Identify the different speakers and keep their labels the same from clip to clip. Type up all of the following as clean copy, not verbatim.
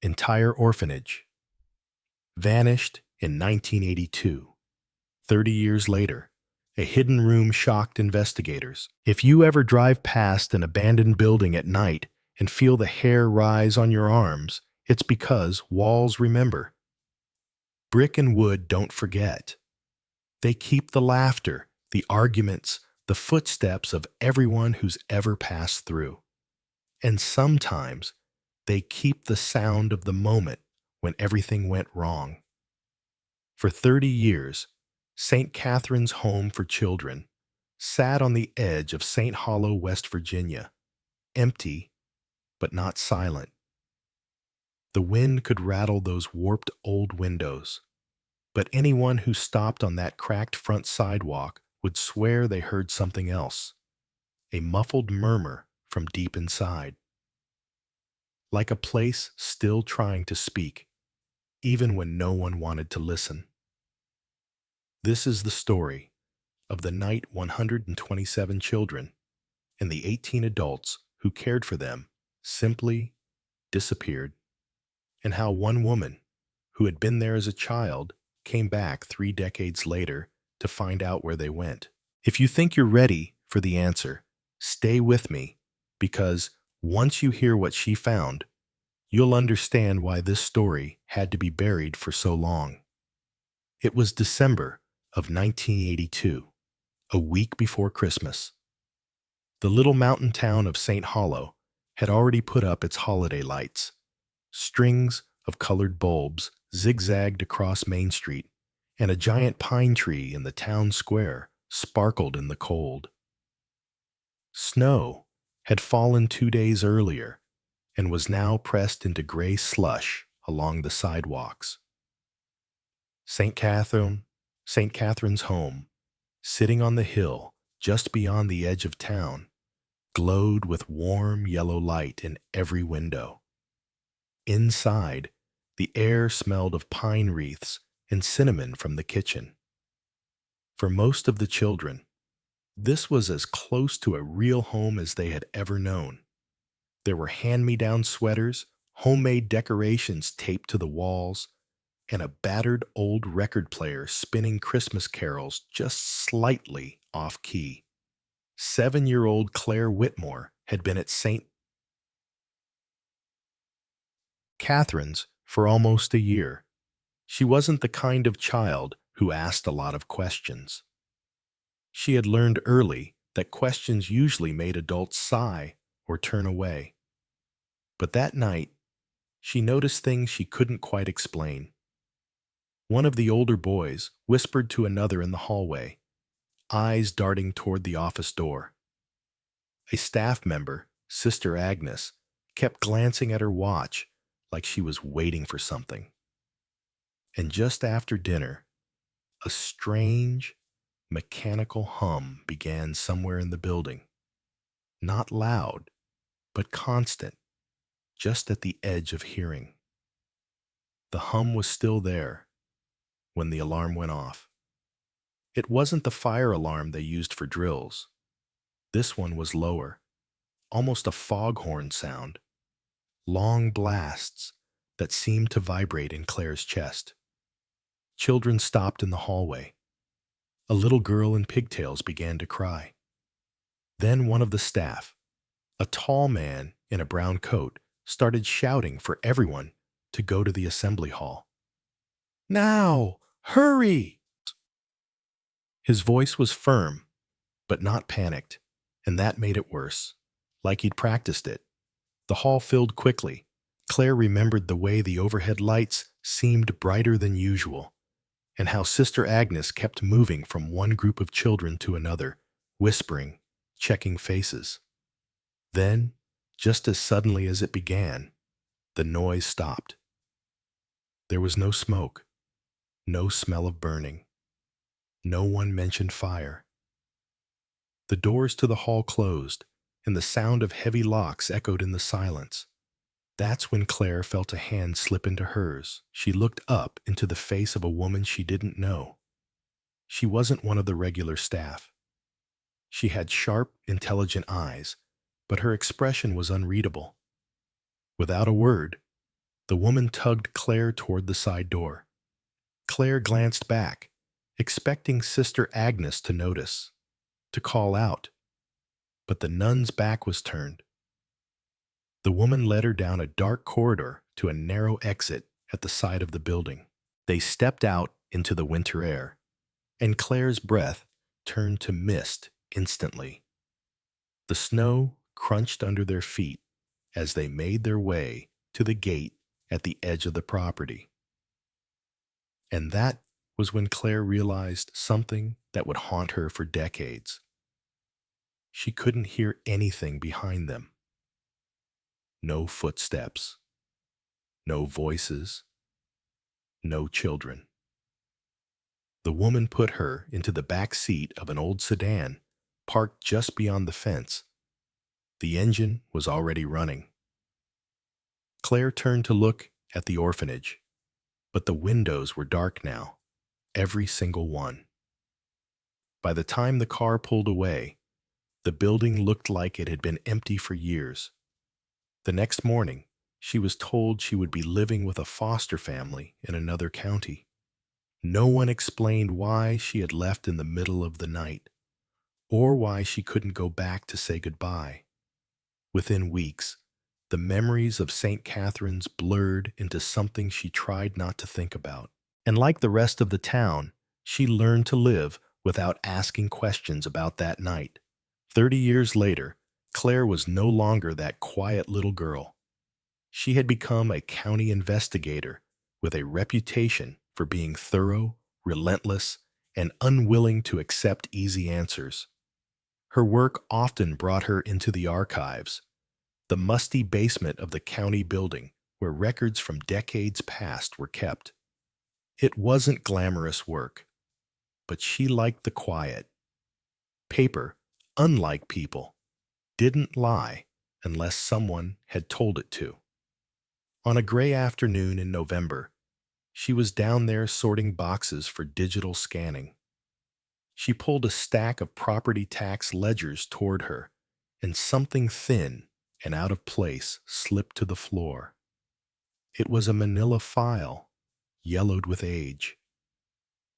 Speaker 1: Entire orphanage. Vanished in 1982. 30 years later, a hidden room shocked investigators. If you ever drive past an abandoned building at night and feel the hair rise on your arms, it's because walls remember. Brick and wood don't forget. They keep the laughter, the arguments, the footsteps of everyone who's ever passed through. And sometimes they keep the sound of the moment when everything went wrong. For 30 years, St. Catherine's Home for Children sat on the edge of St. Hollow, West Virginia, empty but not silent. The wind could rattle those warped old windows, but anyone who stopped on that cracked front sidewalk would swear they heard something else, a muffled murmur from deep inside. Like a place still trying to speak, even when no one wanted to listen. This is the story of the night 127 children and the 18 adults who cared for them simply disappeared, and how one woman who had been there as a child came back 3 decades later to find out where they went. If you think you're ready for the answer, stay with me, because once you hear what she found, you'll understand why this story had to be buried for so long. It was December of 1982, a week before Christmas. The little mountain town of St. Hollow had already put up its holiday lights. Strings of colored bulbs zigzagged across Main Street, and a giant pine tree in the town square sparkled in the cold. Snow had fallen 2 days earlier and was now pressed into gray slush along the sidewalks. St. Catherine's home, sitting on the hill just beyond the edge of town, glowed with warm yellow light in every window. Inside, the air smelled of pine wreaths and cinnamon from the kitchen. For most of the children, this was as close to a real home as they had ever known. There were hand-me-down sweaters, homemade decorations taped to the walls, and a battered old record player spinning Christmas carols just slightly off-key. 7-year-old Claire Whitmore had been at St. Catherine's for almost a year. She wasn't the kind of child who asked a lot of questions. She had learned early that questions usually made adults sigh or turn away. But that night, she noticed things she couldn't quite explain. One of the older boys whispered to another in the hallway, eyes darting toward the office door. A staff member, Sister Agnes, kept glancing at her watch like she was waiting for something. And just after dinner, a strange, mechanical hum began somewhere in the building. Not loud, but constant, just at the edge of hearing. The hum was still there when the alarm went off. It wasn't the fire alarm they used for drills. This one was lower, almost a foghorn sound, long blasts that seemed to vibrate in Claire's chest. Children stopped in the hallway. A little girl in pigtails began to cry. Then one of the staff, a tall man in a brown coat, started shouting for everyone to go to the assembly hall. "Now! Hurry!" His voice was firm, but not panicked, and that made it worse, like he'd practiced it. The hall filled quickly. Claire remembered the way the overhead lights seemed brighter than usual, and how Sister Agnes kept moving from one group of children to another, whispering, checking faces. Then, just as suddenly as it began, the noise stopped. There was no smoke, no smell of burning. No one mentioned fire. The doors to the hall closed, and the sound of heavy locks echoed in the silence. That's when Claire felt a hand slip into hers. She looked up into the face of a woman she didn't know. She wasn't one of the regular staff. She had sharp, intelligent eyes, but her expression was unreadable. Without a word, The woman tugged Claire toward the side door. Claire glanced back, expecting Sister Agnes to notice, to call out, but the nun's back was turned. The woman led her down a dark corridor to a narrow exit at the side of the building. They stepped out into the winter air, and Claire's breath turned to mist instantly. The snow crunched under their feet as they made their way to the gate at the edge of the property. And that was when Claire realized something that would haunt her for decades. She couldn't hear anything behind them. No footsteps, no voices, no children. The woman put her into the back seat of an old sedan parked just beyond the fence. The engine was already running. Claire turned to look at the orphanage, but the windows were dark now, every single one. By the time the car pulled away, the building looked like it had been empty for years. The next morning, she was told she would be living with a foster family in another county. No one explained why she had left in the middle of the night, or why she couldn't go back to say goodbye. Within weeks, the memories of St. Catherine's blurred into something she tried not to think about. And like the rest of the town, she learned to live without asking questions about that night. 30 years later, Claire was no longer that quiet little girl. She had become a county investigator with a reputation for being thorough, relentless, and unwilling to accept easy answers. Her work often brought her into the archives, the musty basement of the county building where records from decades past were kept. It wasn't glamorous work, but she liked the quiet. Paper, unlike people, didn't lie unless someone had told it to. On a gray afternoon in November, she was down there sorting boxes for digital scanning. She pulled a stack of property tax ledgers toward her, and something thin and out of place slipped to the floor. It was a manila file, yellowed with age.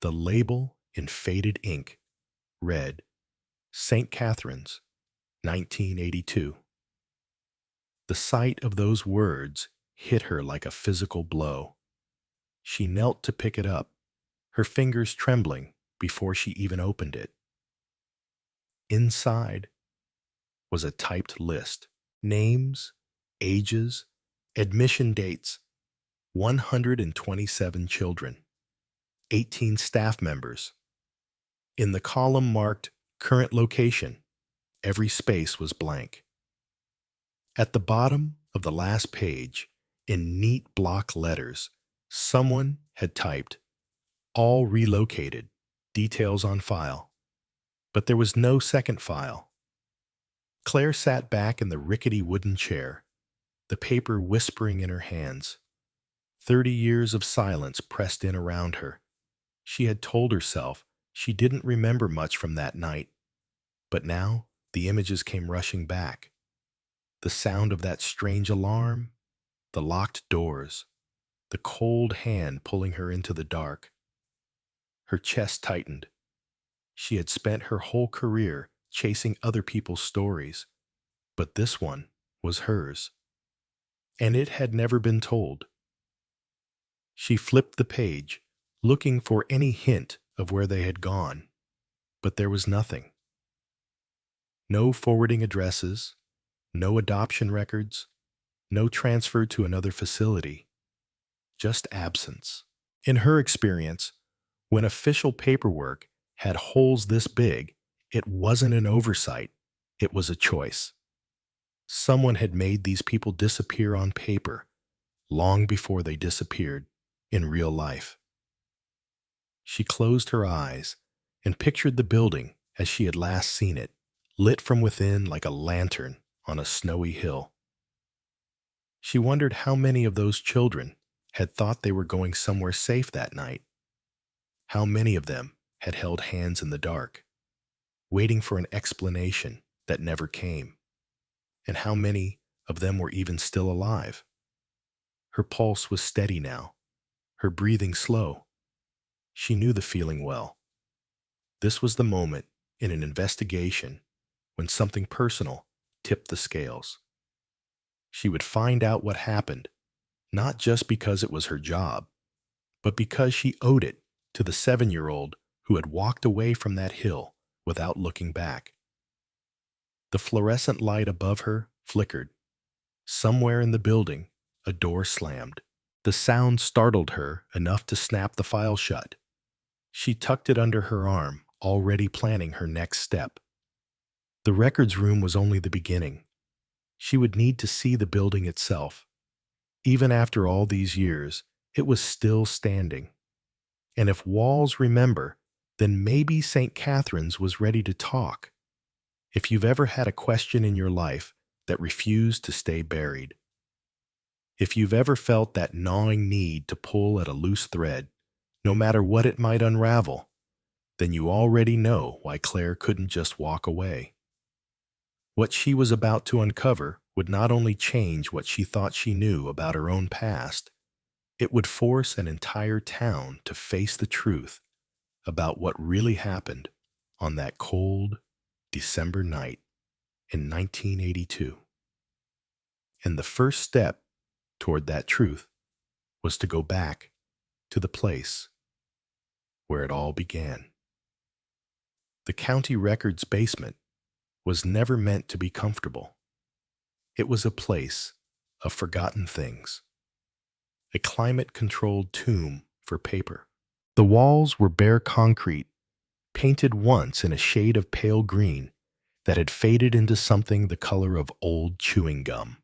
Speaker 1: The label in faded ink read, St. Catherine's, 1982. The sight of those words hit her like a physical blow. She knelt to pick it up, her fingers trembling before she even opened it. Inside was a typed list. Names, ages, admission dates, 127 children, 18 staff members. In the column marked Current Location, every space was blank. At the bottom of the last page, in neat block letters, someone had typed, All relocated, details on file. But there was no second file. Claire sat back in the rickety wooden chair, the paper whispering in her hands. 30 years of silence pressed in around her. She had told herself she didn't remember much from that night, but now the images came rushing back. The sound of that strange alarm, the locked doors, the cold hand pulling her into the dark. Her chest tightened. She had spent her whole career chasing other people's stories, but this one was hers, and it had never been told. She flipped the page, looking for any hint of where they had gone, but there was nothing. No forwarding addresses, no adoption records, no transfer to another facility, just absence. In her experience, when official paperwork had holes this big, it wasn't an oversight, it was a choice. Someone had made these people disappear on paper long before they disappeared in real life. She closed her eyes and pictured the building as she had last seen it, lit from within like a lantern on a snowy hill. She wondered how many of those children had thought they were going somewhere safe that night. How many of them had held hands in the dark, waiting for an explanation that never came, and how many of them were even still alive. Her pulse was steady now, her breathing slow. She knew the feeling well. This was the moment in an investigation when something personal tipped the scales. She would find out what happened, not just because it was her job, but because she owed it to the 7-year-old who had walked away from that hill without looking back. The fluorescent light above her flickered. Somewhere in the building, a door slammed. The sound startled her enough to snap the file shut. She tucked it under her arm, already planning her next step. The records room was only the beginning. She would need to see the building itself. Even after all these years, it was still standing. And if walls remember, then maybe St. Catherine's was ready to talk. If you've ever had a question in your life that refused to stay buried, if you've ever felt that gnawing need to pull at a loose thread, no matter what it might unravel, then you already know why Claire couldn't just walk away. What she was about to uncover would not only change what she thought she knew about her own past, it would force an entire town to face the truth about what really happened on that cold December night in 1982. And the first step toward that truth was to go back to the place where it all began. The county records basement was never meant to be comfortable. It was a place of forgotten things, a climate-controlled tomb for paper. The walls were bare concrete, painted once in a shade of pale green that had faded into something the color of old chewing gum.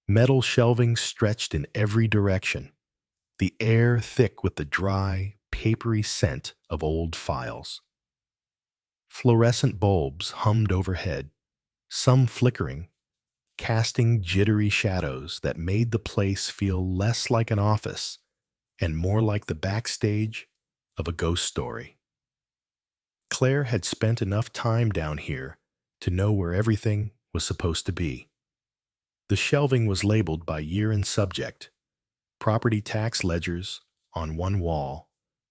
Speaker 1: Metal shelving stretched in every direction, the air thick with the dry, papery scent of old files. Fluorescent bulbs hummed overhead, some flickering, casting jittery shadows that made the place feel less like an office and more like the backstage of a ghost story. Claire had spent enough time down here to know where everything was supposed to be. The shelving was labeled by year and subject, property tax ledgers on one wall,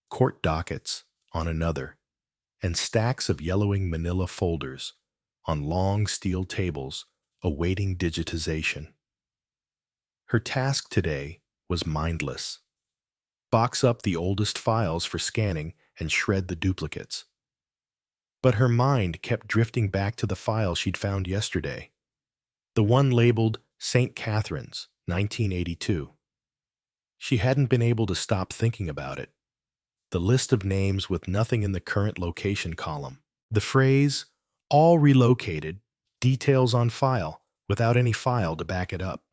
Speaker 1: court dockets on another, and stacks of yellowing manila folders on long steel tables awaiting digitization. Her task today was mindless. Box up the oldest files for scanning and shred the duplicates. But her mind kept drifting back to the file she'd found yesterday, the one labeled St. Catherine's, 1982. She hadn't been able to stop thinking about it. The list of names with nothing in the current location column. The phrase, all relocated, details on file, without any file to back it up.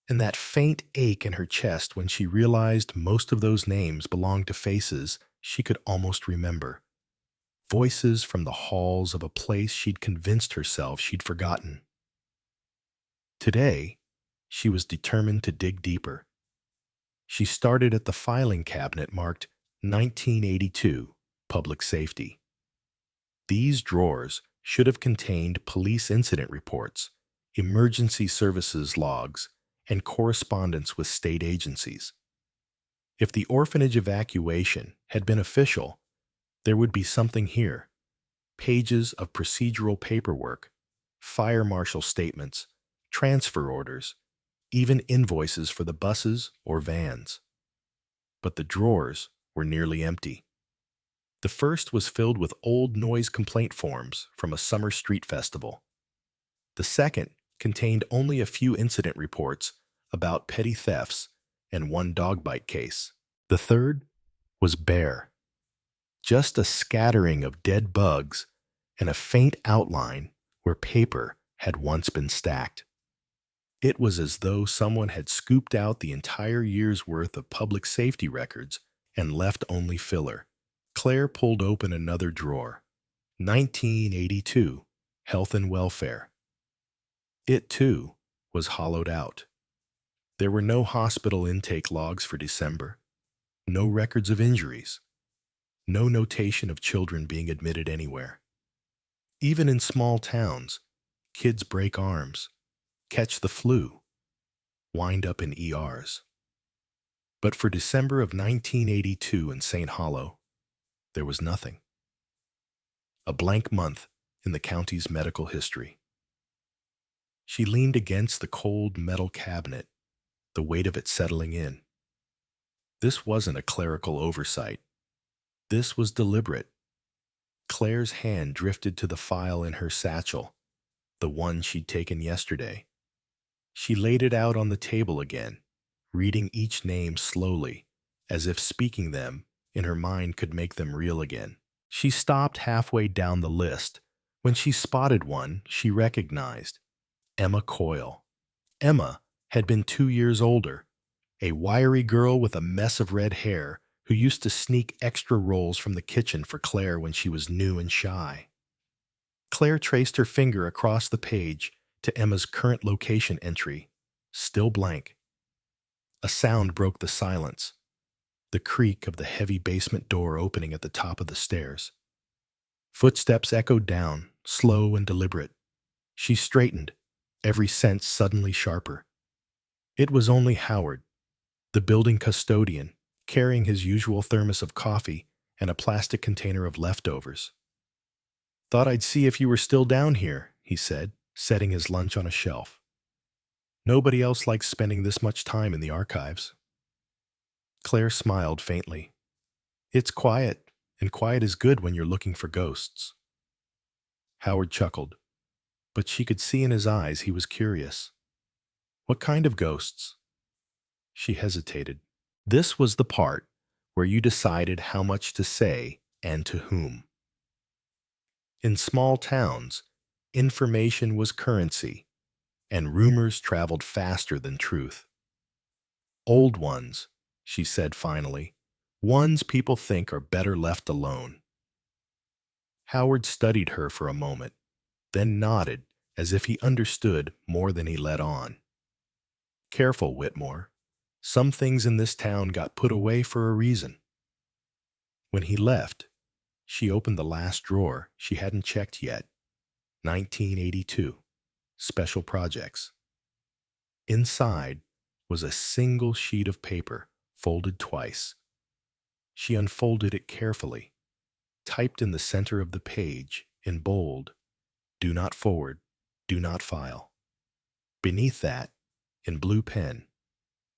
Speaker 1: And that faint ache in her chest when she realized most of those names belonged to faces she could almost remember. Voices from the halls of a place she'd convinced herself she'd forgotten. Today, she was determined to dig deeper. She started at the filing cabinet marked 1982, Public Safety. These drawers should have contained police incident reports, emergency services logs, and correspondence with state agencies. If the orphanage evacuation had been official, there would be something here. Pages of procedural paperwork, fire marshal statements, transfer orders, even invoices for the buses or vans. But the drawers were nearly empty. The first was filled with old noise complaint forms from a summer street festival. The second contained only a few incident reports about petty thefts and one dog bite case. The third was bare. Just a scattering of dead bugs and a faint outline where paper had once been stacked. It was as though someone had scooped out the entire year's worth of public safety records and left only filler. Claire pulled open another drawer. 1982, Health and Welfare. It, too, was hollowed out. There were no hospital intake logs for December, no records of injuries, no notation of children being admitted anywhere. Even in small towns, kids break arms, catch the flu, wind up in ERs. But for December of 1982 in St. Hollow, there was nothing. A blank month in the county's medical history. She leaned against the cold metal cabinet, the weight of it settling in. This wasn't a clerical oversight. This was deliberate. Claire's hand drifted to the file in her satchel, the one she'd taken yesterday. She laid it out on the table again, reading each name slowly, as if speaking them in her mind could make them real again. She stopped halfway down the list when she spotted one she recognized, Emma Coyle. Emma had been 2 years older, a wiry girl with a mess of red hair who used to sneak extra rolls from the kitchen for Claire when she was new and shy. Claire traced her finger across the page to Emma's current location entry, still blank. A sound broke the silence, the creak of the heavy basement door opening at the top of the stairs. Footsteps echoed down, slow and deliberate. She straightened, every sense suddenly sharper. It was only Howard, the building custodian, carrying his usual thermos of coffee and a plastic container of leftovers. "Thought I'd see if you were still down here," he said, setting his lunch on a shelf. "Nobody else likes spending this much time in the archives." Claire smiled faintly. "It's quiet, and quiet is good when you're looking for ghosts." Howard chuckled, but she could see in his eyes he was curious. "What kind of ghosts?" She hesitated. This was the part where you decided how much to say and to whom. In small towns, information was currency, and rumors traveled faster than truth. "Old ones," she said finally, "ones people think are better left alone." Howard studied her for a moment, then nodded as if he understood more than he let on. "Careful, Whitmore. Some things in this town got put away for a reason." When he left, she opened the last drawer she hadn't checked yet. 1982. Special Projects. Inside was a single sheet of paper, folded twice. She unfolded it carefully, typed in the center of the page, in bold, "Do not forward, do not file." Beneath that, in blue pen,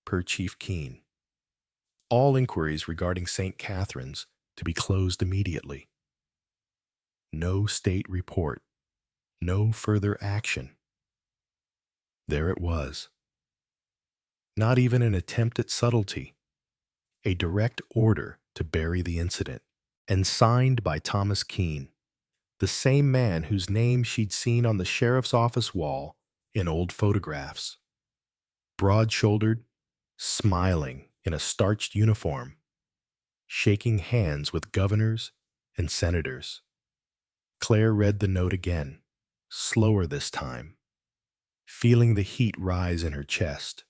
Speaker 1: "Per Chief Keene. All inquiries regarding St. Catherine's to be closed immediately. No state report. No further action." There it was. Not even an attempt at subtlety. A direct order to bury the incident, and signed by Thomas Keene, the same man whose name she'd seen on the sheriff's office wall in old photographs. Broad-shouldered, smiling in a starched uniform, shaking hands with governors and senators. Claire read the note again, slower this time, feeling the heat rise in her chest.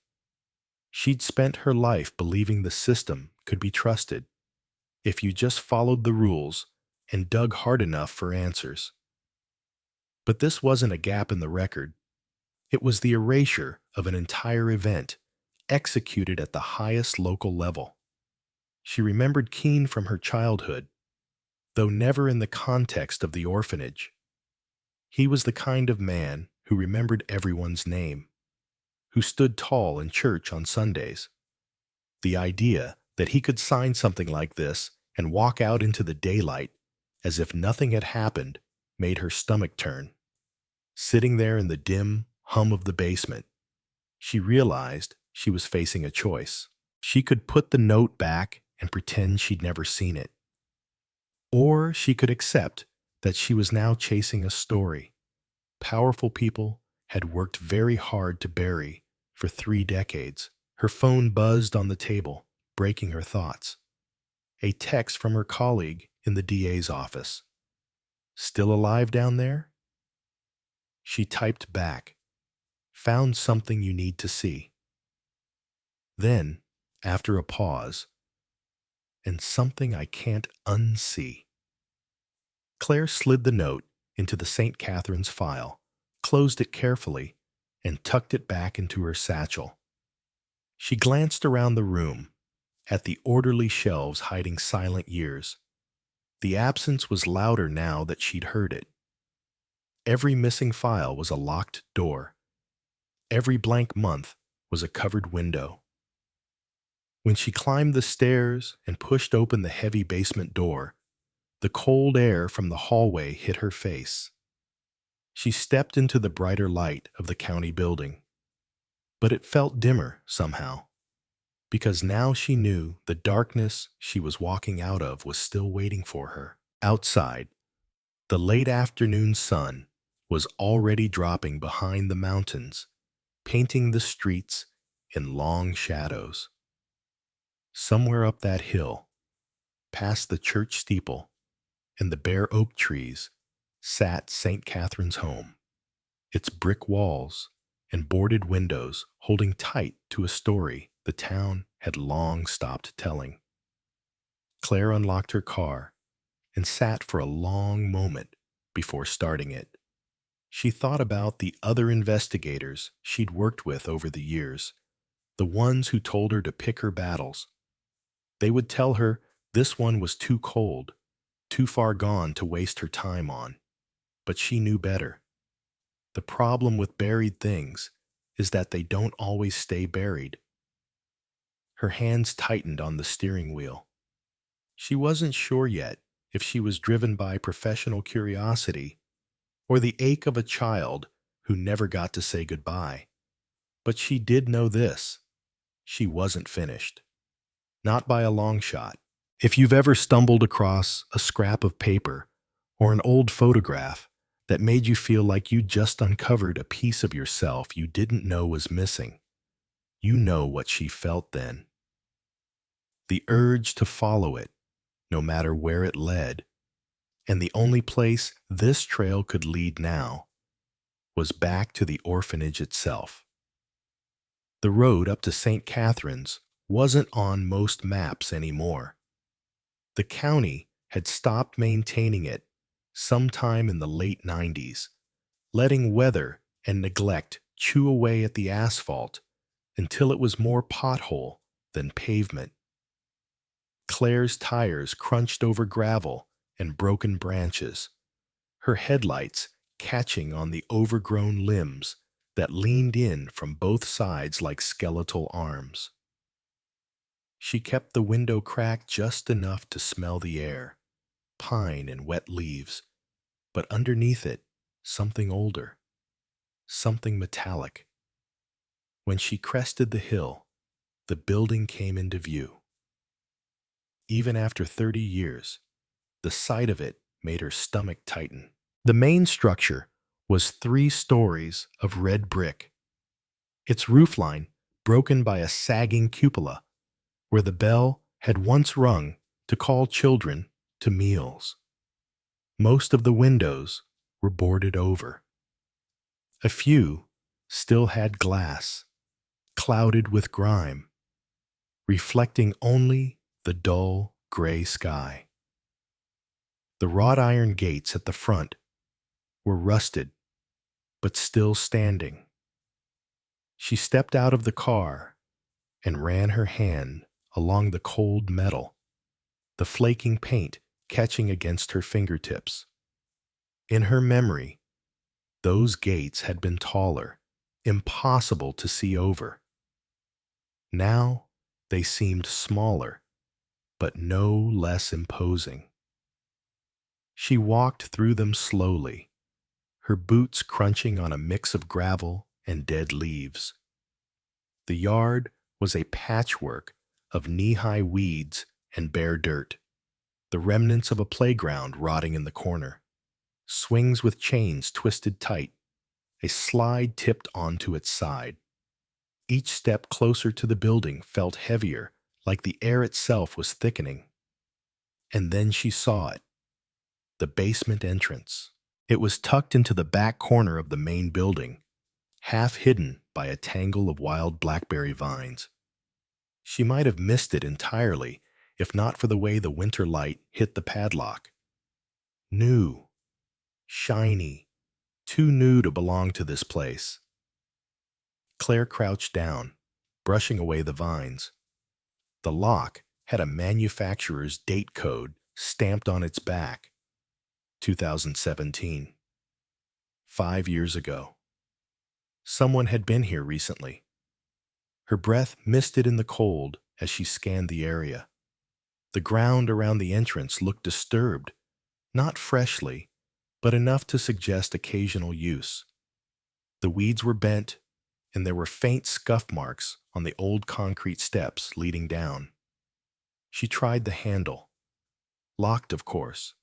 Speaker 1: She'd spent her life believing the system could be trusted if you just followed the rules and dug hard enough for answers. But this wasn't a gap in the record. It was the erasure of an entire event executed at the highest local level. She remembered Keene from her childhood, though never in the context of the orphanage. He was the kind of man who remembered everyone's name, who stood tall in church on Sundays. The idea that he could sign something like this and walk out into the daylight as if nothing had happened made her stomach turn. Sitting there in the dim hum of the basement, she realized she was facing a choice. She could put the note back and pretend she'd never seen it. Or she could accept that she was now chasing a story powerful people had worked very hard to bury for 3 decades. Her phone buzzed on the table, breaking her thoughts. A text from her colleague in the DA's office. "Still alive down there?" She typed back, "Found something you need to see." Then, after a pause, "And something I can't unsee." Claire slid the note into the St. Catherine's file, closed it carefully, and tucked it back into her satchel. She glanced around the room, at the orderly shelves hiding silent years. The absence was louder now that she'd heard it. Every missing file was a locked door. Every blank month was a covered window. When she climbed the stairs and pushed open the heavy basement door, the cold air from the hallway hit her face. She stepped into the brighter light of the county building. But it felt dimmer somehow, because now she knew the darkness she was walking out of was still waiting for her. Outside, the late afternoon sun was already dropping behind the mountains, painting the streets in long shadows. Somewhere up that hill, past the church steeple and the bare oak trees, sat St. Catherine's home, its brick walls and boarded windows holding tight to a story the town had long stopped telling. Claire unlocked her car and sat for a long moment before starting it. She thought about the other investigators she'd worked with over the years, the ones who told her to pick her battles. They would tell her this one was too cold, too far gone to waste her time on. But she knew better. The problem with buried things is that they don't always stay buried. Her hands tightened on the steering wheel. She wasn't sure yet if she was driven by professional curiosity or the ache of a child who never got to say goodbye. But she did know this: she wasn't finished. Not by a long shot. If you've ever stumbled across a scrap of paper or an old photograph that made you feel like you just uncovered a piece of yourself you didn't know was missing, you know what she felt then. The urge to follow it, no matter where it led, and the only place this trail could lead now was back to the orphanage itself. The road up to St. Catherine's wasn't on most maps anymore. The county had stopped maintaining it sometime in the late 90s, letting weather and neglect chew away at the asphalt until it was more pothole than pavement. Claire's tires crunched over gravel and broken branches, her headlights catching on the overgrown limbs that leaned in from both sides like skeletal arms. She kept the window cracked just enough to smell the air, pine and wet leaves, but underneath it, something older, something metallic. When she crested the hill, the building came into view. Even after 30 years, the sight of it made her stomach tighten. The main structure was 3 stories of red brick, its roofline broken by a sagging cupola where the bell had once rung to call children to meals. Most of the windows were boarded over. A few still had glass, clouded with grime, reflecting only the dull gray sky. The wrought iron gates at the front were rusted, but still standing. She stepped out of the car and ran her hand along the cold metal, the flaking paint catching against her fingertips. In her memory, those gates had been taller, impossible to see over. Now they seemed smaller, but no less imposing. She walked through them slowly, her boots crunching on a mix of gravel and dead leaves. The yard was a patchwork of knee-high weeds and bare dirt, the remnants of a playground rotting in the corner, swings with chains twisted tight, a slide tipped onto its side. Each step closer to the building felt heavier, like the air itself was thickening. And then she saw it, the basement entrance. It was tucked into the back corner of the main building, half hidden by a tangle of wild blackberry vines. She might have missed it entirely if not for the way the winter light hit the padlock. New, shiny, too new to belong to this place. Claire crouched down, brushing away the vines. The lock had a manufacturer's date code stamped on its back, 2017. 5 years ago. Someone had been here recently. Her breath misted in the cold as she scanned the area. The ground around the entrance looked disturbed, not freshly, but enough to suggest occasional use. The weeds were bent, and there were faint scuff marks on the old concrete steps leading down. She tried the handle. Locked, of course,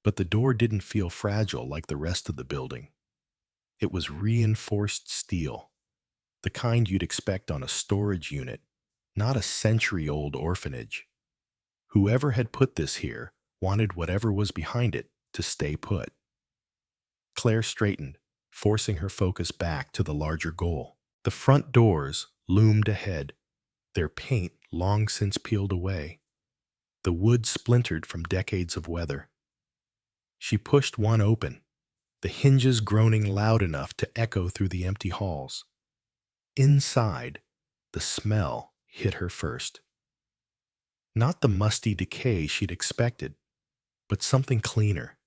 Speaker 1: but the door didn't feel fragile like the rest of the building. It was reinforced steel, the kind you'd expect on a storage unit, not a century-old orphanage. Whoever had put this here wanted whatever was behind it to stay put. Claire straightened, forcing her focus back to the larger goal. The front doors loomed ahead, their paint long since peeled away, the wood splintered from decades of weather. She pushed one open, the hinges groaning loud enough to echo through the empty halls. Inside, the smell hit her first. Not the musty decay she'd expected, but something cleaner.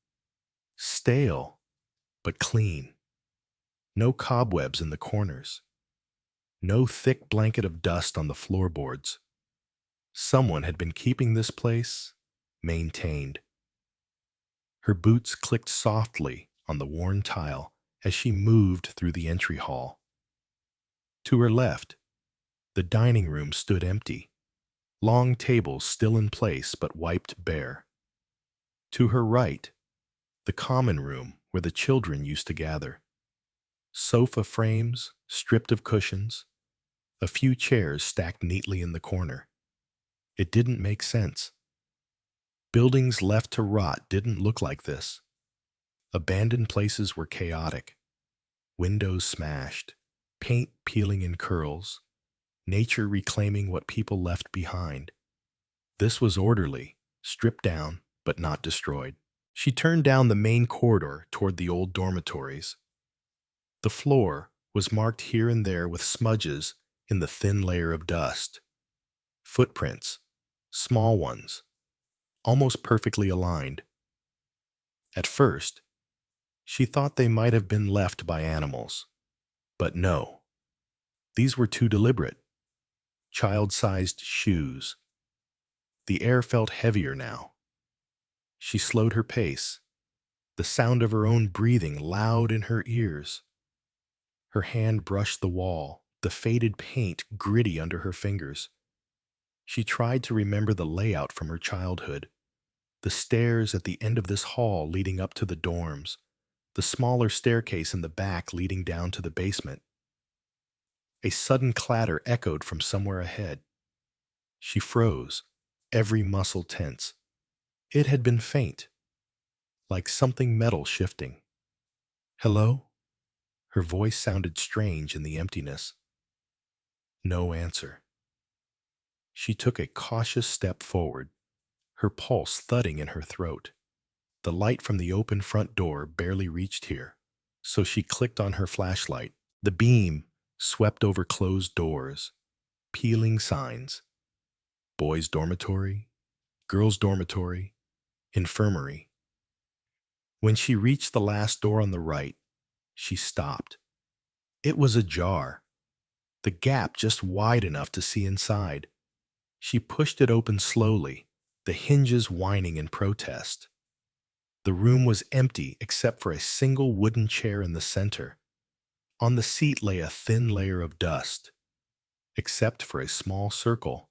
Speaker 1: Stale, but clean. No cobwebs in the corners. No thick blanket of dust on the floorboards. Someone had been keeping this place maintained. Her boots clicked softly on the worn tile as she moved through the entry hall. To her left, the dining room stood empty, long tables still in place but wiped bare. To her right, the common room where the children used to gather. Sofa frames stripped of cushions, a few chairs stacked neatly in the corner. It didn't make sense. Buildings left to rot didn't look like this. Abandoned places were chaotic. Windows smashed, paint peeling in curls, nature reclaiming what people left behind. This was orderly, stripped down, but not destroyed. She turned down the main corridor toward the old dormitories. The floor was marked here and there with smudges in the thin layer of dust. Footprints, small ones, almost perfectly aligned. At first, she thought they might have been left by animals. But no, these were too deliberate. Child-sized shoes. The air felt heavier now. She slowed her pace, the sound of her own breathing loud in her ears. Her hand brushed the wall, the faded paint gritty under her fingers. She tried to remember the layout from her childhood. The stairs at the end of this hall leading up to the dorms, the smaller staircase in the back leading down to the basement. A sudden clatter echoed from somewhere ahead. She froze, every muscle tense. It had been faint, like something metal shifting. "Hello?" Her voice sounded strange in the emptiness. No answer. She took a cautious step forward, her pulse thudding in her throat. The light from the open front door barely reached here, so she clicked on her flashlight. The beam swept over closed doors, peeling signs. Boys' dormitory, girls' dormitory, infirmary. When she reached the last door on the right, she stopped. It was ajar, the gap just wide enough to see inside. She pushed it open slowly, the hinges whining in protest. The room was empty except for a single wooden chair in the center. On the seat lay a thin layer of dust, except for a small circle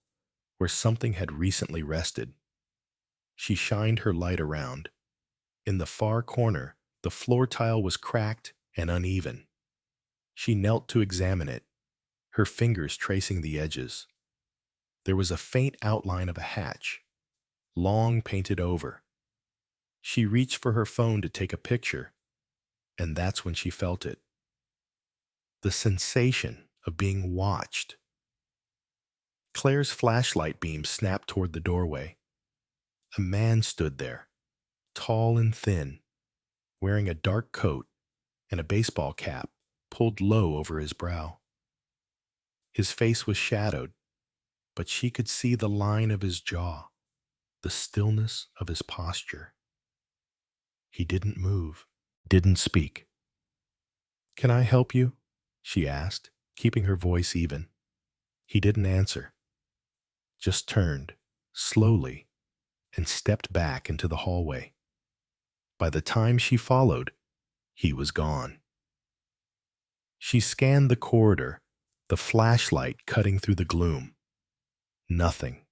Speaker 1: where something had recently rested. She shined her light around. In the far corner, the floor tile was cracked and uneven. She knelt to examine it, her fingers tracing the edges. There was a faint outline of a hatch, long painted over. She reached for her phone to take a picture, and that's when she felt it. The sensation of being watched. Claire's flashlight beam snapped toward the doorway. A man stood there, tall and thin, wearing a dark coat and a baseball cap pulled low over his brow. His face was shadowed, but she could see the line of his jaw, the stillness of his posture. He didn't move, didn't speak. "Can I help you?" she asked, keeping her voice even. He didn't answer, just turned, slowly, and stepped back into the hallway. By the time she followed, he was gone. She scanned the corridor, the flashlight cutting through the gloom. Nothing.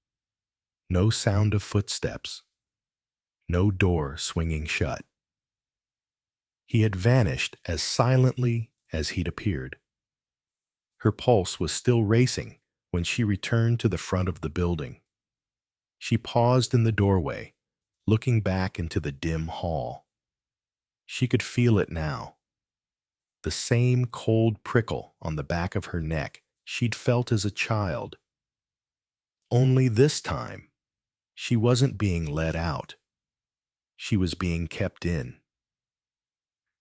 Speaker 1: No sound of footsteps. No door swinging shut. He had vanished as silently as he'd appeared. Her pulse was still racing when she returned to the front of the building. She paused in the doorway, looking back into the dim hall. She could feel it now. The same cold prickle on the back of her neck she'd felt as a child. Only this time, she wasn't being let out. She was being kept in.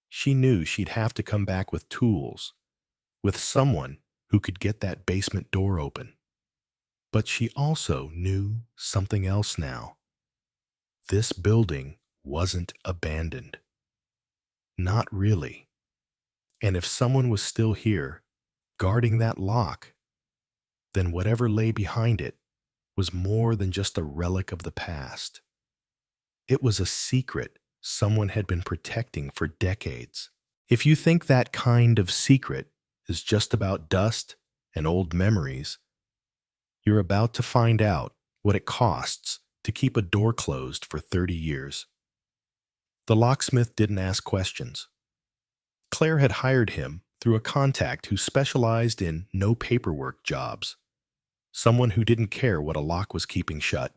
Speaker 1: She knew she'd have to come back with tools, with someone who could get that basement door open. But she also knew something else now. This building wasn't abandoned. Not really. And if someone was still here, guarding that lock, then whatever lay behind it was more than just a relic of the past. It was a secret someone had been protecting for decades. If you think that kind of secret is just about dust and old memories, you're about to find out what it costs to keep a door closed for 30 years. The locksmith didn't ask questions. Claire had hired him through a contact who specialized in no paperwork jobs, someone who didn't care what a lock was keeping shut,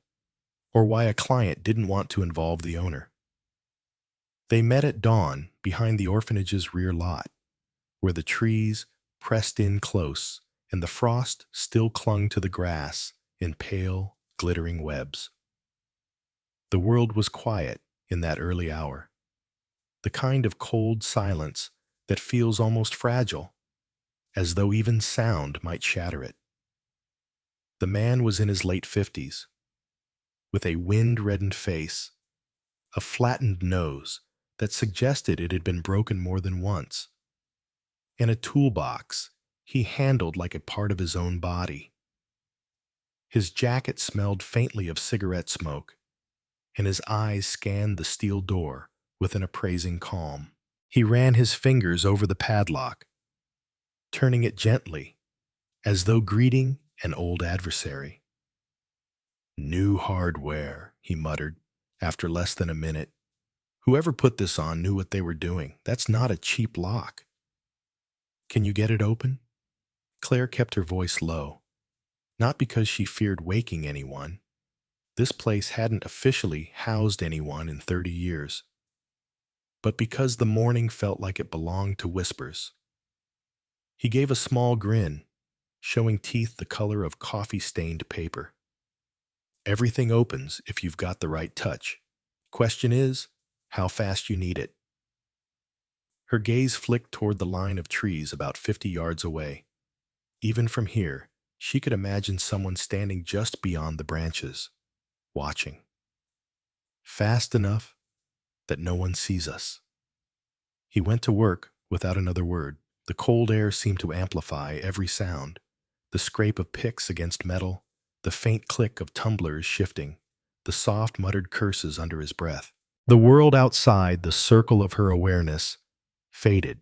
Speaker 1: or why a client didn't want to involve the owner. They met at dawn behind the orphanage's rear lot, where the trees pressed in close and the frost still clung to the grass in pale, glittering webs. The world was quiet in that early hour, the kind of cold silence that feels almost fragile, as though even sound might shatter it. The man was in his late 50s, with a wind-reddened face, a flattened nose that suggested it had been broken more than once, and a toolbox he handled like a part of his own body. His jacket smelled faintly of cigarette smoke, and his eyes scanned the steel door with an appraising calm. He ran his fingers over the padlock, turning it gently, as though greeting an old adversary. "New hardware," he muttered, after less than a minute. "Whoever put this on knew what they were doing. That's not a cheap lock." "Can you get it open?" Claire kept her voice low, not because she feared waking anyone. This place hadn't officially housed anyone in 30 years, but because the morning felt like it belonged to whispers. He gave a small grin, showing teeth the color of coffee-stained paper. "Everything opens if you've got the right touch. Question is, how fast you need it." Her gaze flicked toward the line of trees about 50 yards away. Even from here, she could imagine someone standing just beyond the branches, watching. "Fast enough that no one sees us." He went to work without another word. The cold air seemed to amplify every sound, the scrape of picks against metal, the faint click of tumblers shifting, the soft muttered curses under his breath. The world outside the circle of her awareness faded.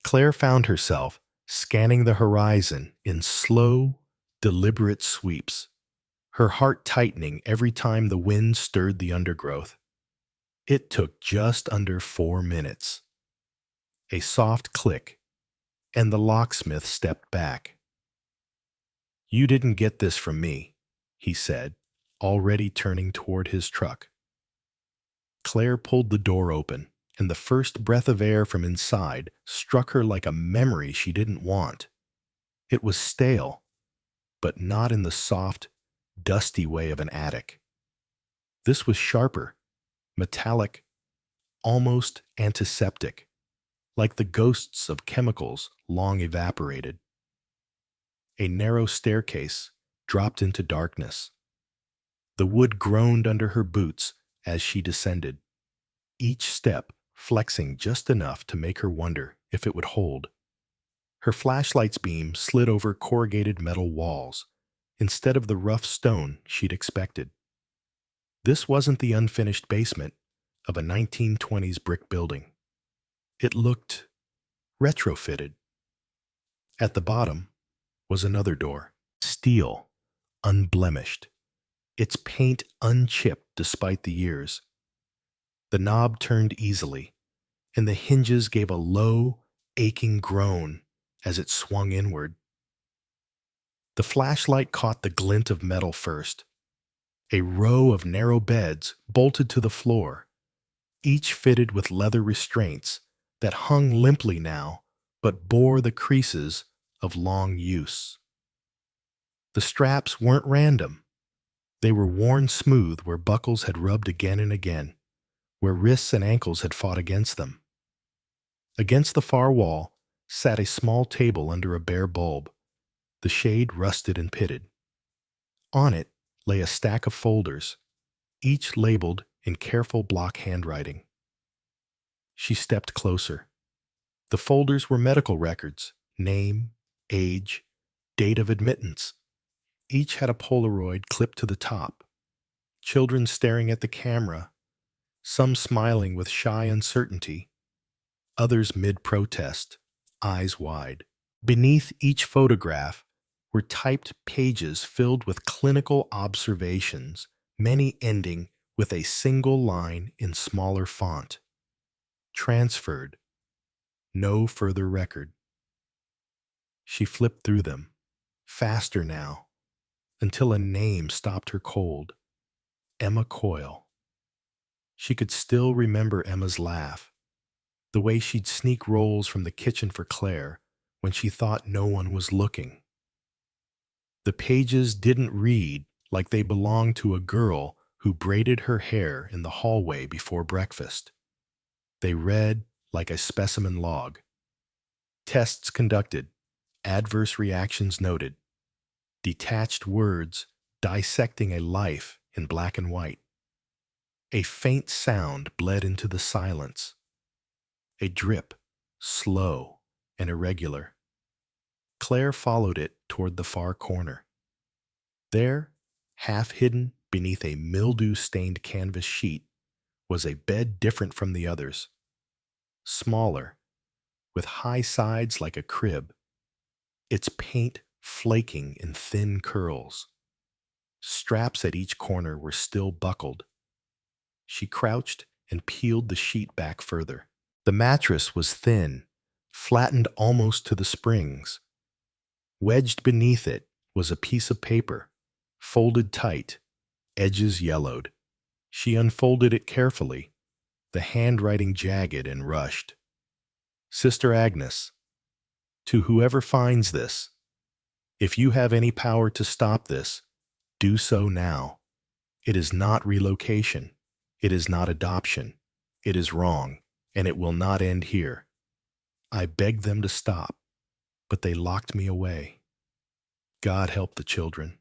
Speaker 1: Claire found herself scanning the horizon in slow, deliberate sweeps, her heart tightening every time the wind stirred the undergrowth. It took just under 4 minutes. A soft click, and the locksmith stepped back. "You didn't get this from me," he said, already turning toward his truck. Claire pulled the door open, and the first breath of air from inside struck her like a memory she didn't want. It was stale, but not in the soft, dusty way of an attic. This was sharper, metallic, almost antiseptic, like the ghosts of chemicals long evaporated. A narrow staircase dropped into darkness. The wood groaned under her boots as she descended, each step flexing just enough to make her wonder if it would hold. Her flashlight's beam slid over corrugated metal walls instead of the rough stone she'd expected. This wasn't the unfinished basement of a 1920s brick building. It looked retrofitted. At the bottom was another door, steel, unblemished, its paint unchipped despite the years. The knob turned easily, and the hinges gave a low, aching groan as it swung inward. The flashlight caught the glint of metal first. A row of narrow beds bolted to the floor, each fitted with leather restraints that hung limply now but bore the creases of long use. The straps weren't random. They were worn smooth where buckles had rubbed again and again, where wrists and ankles had fought against them. Against the far wall sat a small table under a bare bulb, the shade rusted and pitted. On it lay a stack of folders, each labeled in careful block handwriting. She stepped closer. The folders were medical records, name, age, date of admittance. Each had a Polaroid clipped to the top. Children staring at the camera, some smiling with shy uncertainty, others mid-protest, eyes wide. Beneath each photograph were typed pages filled with clinical observations, many ending with a single line in smaller font. Transferred. No further record. She flipped through them, faster now, until a name stopped her cold. Emma Coyle. She could still remember Emma's laugh, the way she'd sneak rolls from the kitchen for Claire when she thought no one was looking. The pages didn't read like they belonged to a girl who braided her hair in the hallway before breakfast. They read like a specimen log. Tests conducted, adverse reactions noted, detached words dissecting a life in black and white. A faint sound bled into the silence. A drip, slow and irregular. Claire followed it toward the far corner. There, half hidden beneath a mildew-stained canvas sheet, was a bed different from the others. Smaller, with high sides like a crib, its paint flaking in thin curls. Straps at each corner were still buckled. She crouched and peeled the sheet back further. The mattress was thin, flattened almost to the springs. Wedged beneath it was a piece of paper, folded tight, edges yellowed. She unfolded it carefully, the handwriting jagged and rushed. Sister Agnes, to whoever finds this, if you have any power to stop this, do so now. It is not relocation. It is not adoption. It is wrong, and it will not end here. I begged them to stop, but they locked me away. God help the children.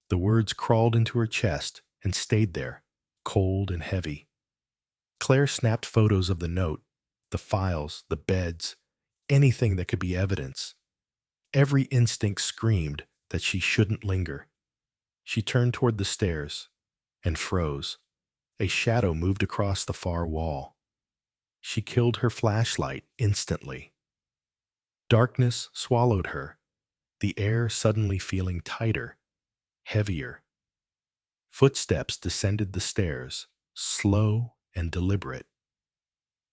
Speaker 1: The words crawled into her chest and stayed there, cold and heavy. Claire snapped photos of the note, the files, the beds, anything that could be evidence. Every instinct screamed that she shouldn't linger. She turned toward the stairs and froze. A shadow moved across the far wall. She killed her flashlight instantly. Darkness swallowed her, the air suddenly feeling tighter, heavier. Footsteps descended the stairs, slow and deliberate.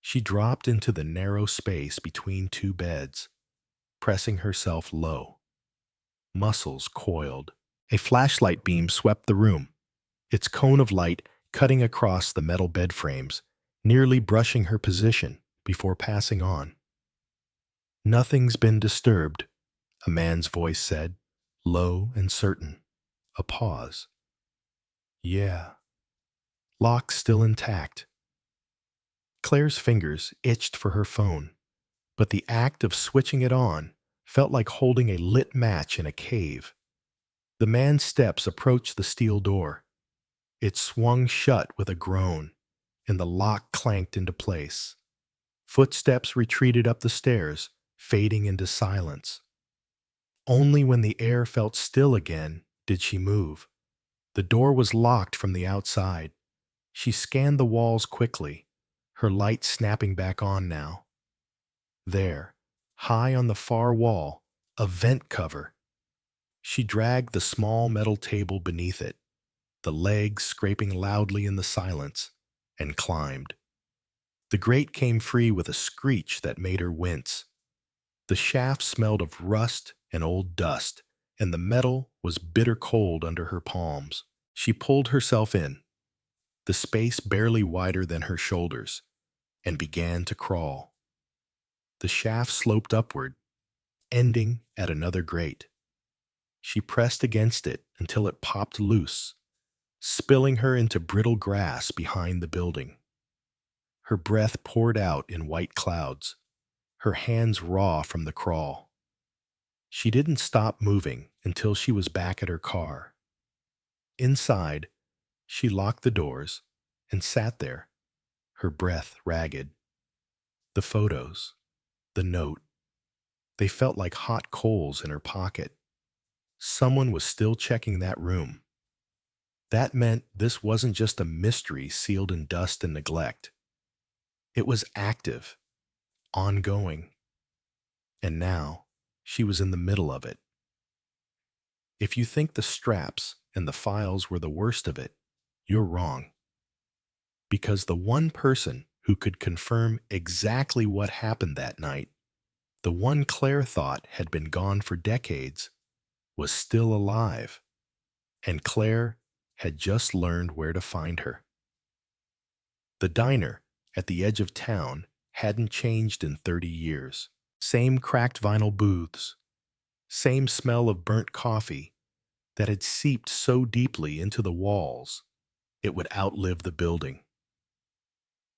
Speaker 1: She dropped into the narrow space between two beds, pressing herself low. Muscles coiled. A flashlight beam swept the room, its cone of light cutting across the metal bed frames, nearly brushing her position before passing on. Nothing's been disturbed, a man's voice said, low and certain. A pause. Yeah. Lock still intact. Claire's fingers itched for her phone, but the act of switching it on felt like holding a lit match in a cave. The man's steps approached the steel door. It swung shut with a groan, and the lock clanked into place. Footsteps retreated up the stairs, fading into silence. Only when the air felt still again did she move. The door was locked from the outside. She scanned the walls quickly, her light snapping back on now. There, high on the far wall, a vent cover. She dragged the small metal table beneath it, the legs scraping loudly in the silence, and climbed. The grate came free with a screech that made her wince. The shaft smelled of rust and old dust, and the metal was bitter cold under her palms. She pulled herself in, the space barely wider than her shoulders, and began to crawl. The shaft sloped upward, ending at another grate. She pressed against it until it popped loose, spilling her into brittle grass behind the building. Her breath poured out in white clouds, her hands raw from the crawl. She didn't stop moving until she was back at her car. Inside, she locked the doors and sat there, her breath ragged. The photos, the note, they felt like hot coals in her pocket. Someone was still checking that room. That meant this wasn't just a mystery sealed in dust and neglect. It was active, ongoing. And now, she was in the middle of it. If you think the straps and the files were the worst of it, you're wrong. Because the one person who could confirm exactly what happened that night, the one Claire thought had been gone for decades, was still alive, and Claire had just learned where to find her. The diner at the edge of town hadn't changed in 30 years. Same cracked vinyl booths, same smell of burnt coffee that had seeped so deeply into the walls it would outlive the building.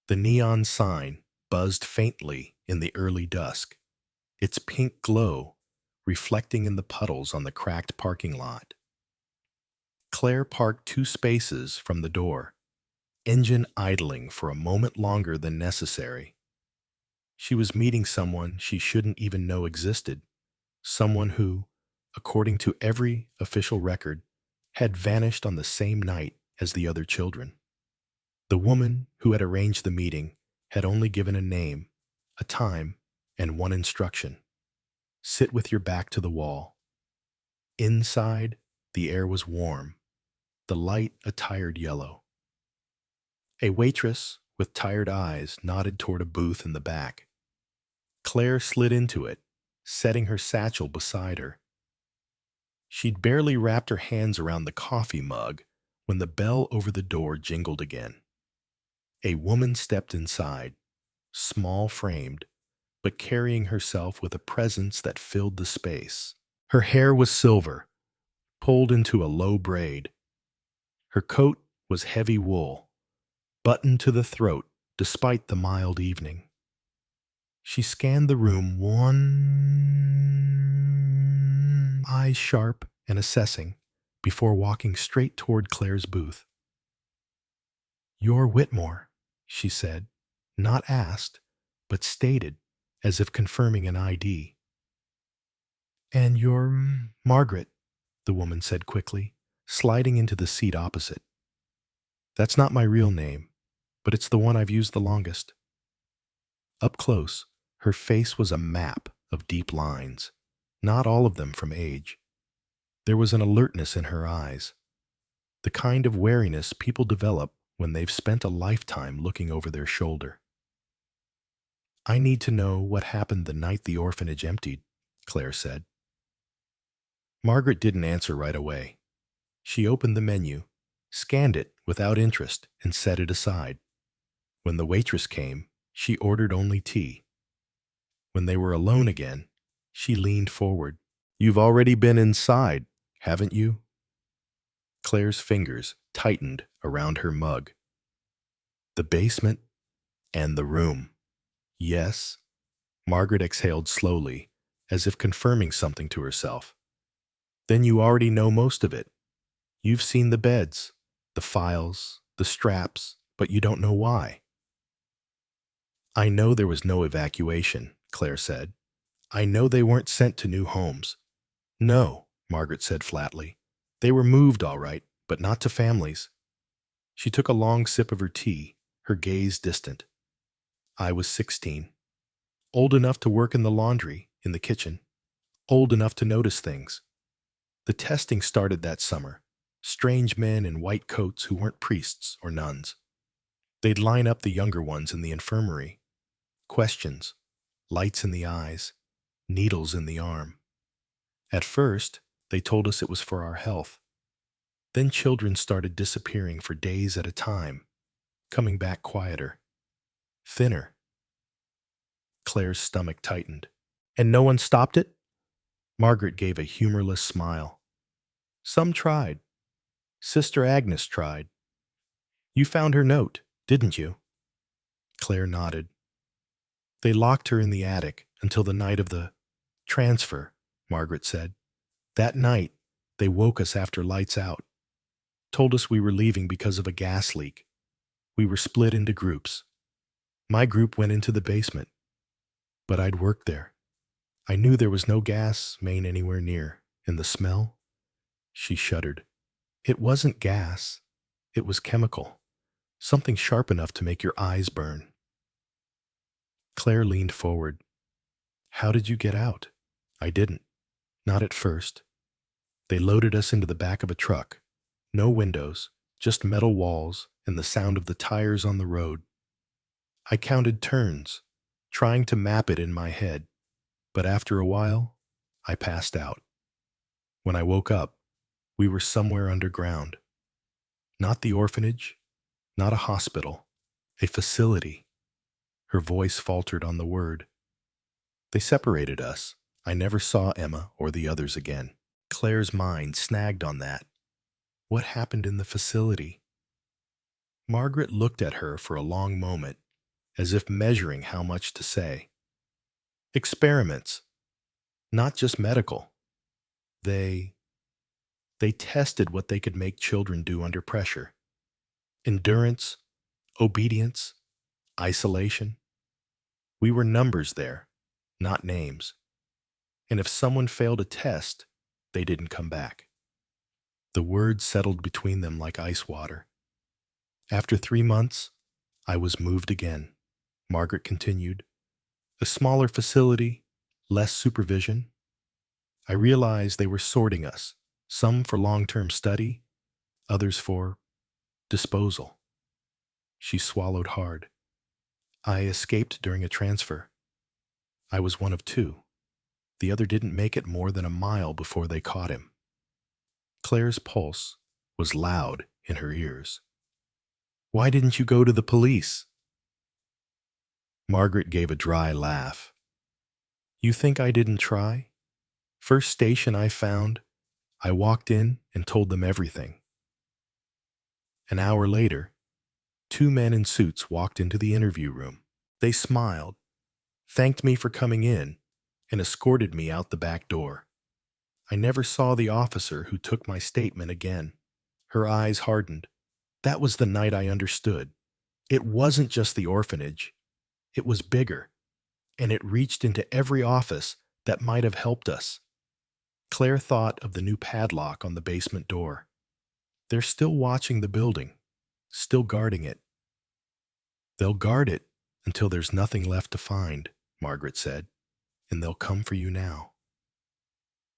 Speaker 1: The neon sign buzzed faintly in the early dusk, its pink glow reflecting in the puddles on the cracked parking lot. Claire parked 2 spaces from the door, engine idling for a moment longer than necessary. She was meeting someone she shouldn't even know existed, someone who, according to every official record, had vanished on the same night as the other children. The woman who had arranged the meeting had only given a name, a time, and one instruction: sit with your back to the wall. Inside, the air was warm, the light a tired yellow. A waitress with tired eyes nodded toward a booth in the back. Claire slid into it, setting her satchel beside her. She'd barely wrapped her hands around the coffee mug when the bell over the door jingled again. A woman stepped inside, small-framed, but carrying herself with a presence that filled the space. Her hair was silver, pulled into a low braid. Her coat was heavy wool, buttoned to the throat despite the mild evening. She scanned the room, one eye sharp and assessing, before walking straight toward Claire's booth. "You're Whitmore," she said, not asked, but stated, as if confirming an ID. "And you're Margaret," the woman said quickly, sliding into the seat opposite. "That's not my real name, but it's the one I've used the longest." Up close, her face was a map of deep lines, not all of them from age. There was an alertness in her eyes, the kind of wariness people develop when they've spent a lifetime looking over their shoulder. "I need to know what happened the night the orphanage emptied," Claire said. Margaret didn't answer right away. She opened the menu, scanned it without interest, and set it aside. When the waitress came, she ordered only tea. When they were alone again, she leaned forward. "You've already been inside, haven't you?" Claire's fingers tightened around her mug. "The basement and the room." "Yes." Margaret exhaled slowly, as if confirming something to herself. Then you already know most of it. You've seen the beds, the files, the straps, but you don't know why. I know there was no evacuation, Claire said. I know they weren't sent to new homes. No, Margaret said flatly. They were moved all right, but not to families. She took a long sip of her tea, her gaze distant. I was 16. Old enough to work in the laundry, in the kitchen. Old enough to notice things. The testing started that summer. Strange men in white coats who weren't priests or nuns. They'd line up the younger ones in the infirmary. Questions, lights in the eyes, needles in the arm. At first, they told us it was for our health. Then children started disappearing for days at a time, coming back quieter, thinner. Claire's stomach tightened. And no one stopped it? Margaret gave a humorless smile. Some tried. Sister Agnes tried. You found her note, didn't you? Claire nodded. They locked her in the attic until the night of the transfer, Margaret said. That night, they woke us after lights out, told us we were leaving because of a gas leak. We were split into groups. My group went into the basement, but I'd worked there. I knew there was no gas main anywhere near, and the smell? She shuddered. It wasn't gas. It was chemical. Something sharp enough to make your eyes burn. Claire leaned forward. How did you get out? I didn't. Not at first. They loaded us into the back of a truck. No windows, just metal walls and the sound of the tires on the road. I counted turns, trying to map it in my head, but after a while, I passed out. When I woke up, we were somewhere underground. Not the orphanage, not a hospital, a facility. Her voice faltered on the word. They separated us. I never saw Emma or the others again. Claire's mind snagged on that. What happened in the facility? Margaret looked at her for a long moment, as if measuring how much to say. Experiments. Not just medical. They tested what they could make children do under pressure. Endurance, obedience, isolation. We were numbers there, not names. And if someone failed a test, they didn't come back. The words settled between them like ice water. After 3 months, I was moved again, Margaret continued. A smaller facility, less supervision. I realized they were sorting us, some for long-term study, others for disposal. She swallowed hard. I escaped during a transfer. I was one of 2. The other didn't make it more than a mile before they caught him. Claire's pulse was loud in her ears. Why didn't you go to the police? Margaret gave a dry laugh. You think I didn't try? First station I found, I walked in and told them everything. An hour later, 2 men in suits walked into the interview room. They smiled, thanked me for coming in, and escorted me out the back door. I never saw the officer who took my statement again. Her eyes hardened. That was the night I understood. It wasn't just the orphanage. It was bigger, and it reached into every office that might have helped us. Claire thought of the new padlock on the basement door. They're still watching the building, still guarding it. They'll guard it until there's nothing left to find, Margaret said, and they'll come for you now.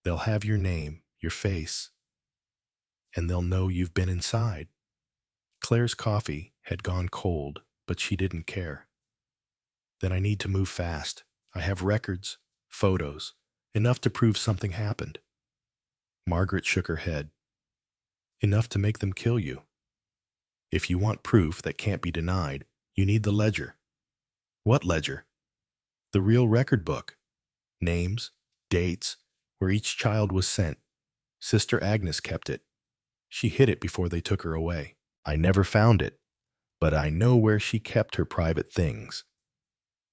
Speaker 1: They'll have your name, your face, and they'll know you've been inside. Claire's coffee had gone cold, but she didn't care. Then I need to move fast. I have records, photos, enough to prove something happened. Margaret shook her head. Enough to make them kill you. If you want proof that can't be denied, you need the ledger. What ledger? The real record book. Names, dates, where each child was sent. Sister Agnes kept it. She hid it before they took her away. I never found it, but I know where she kept her private things.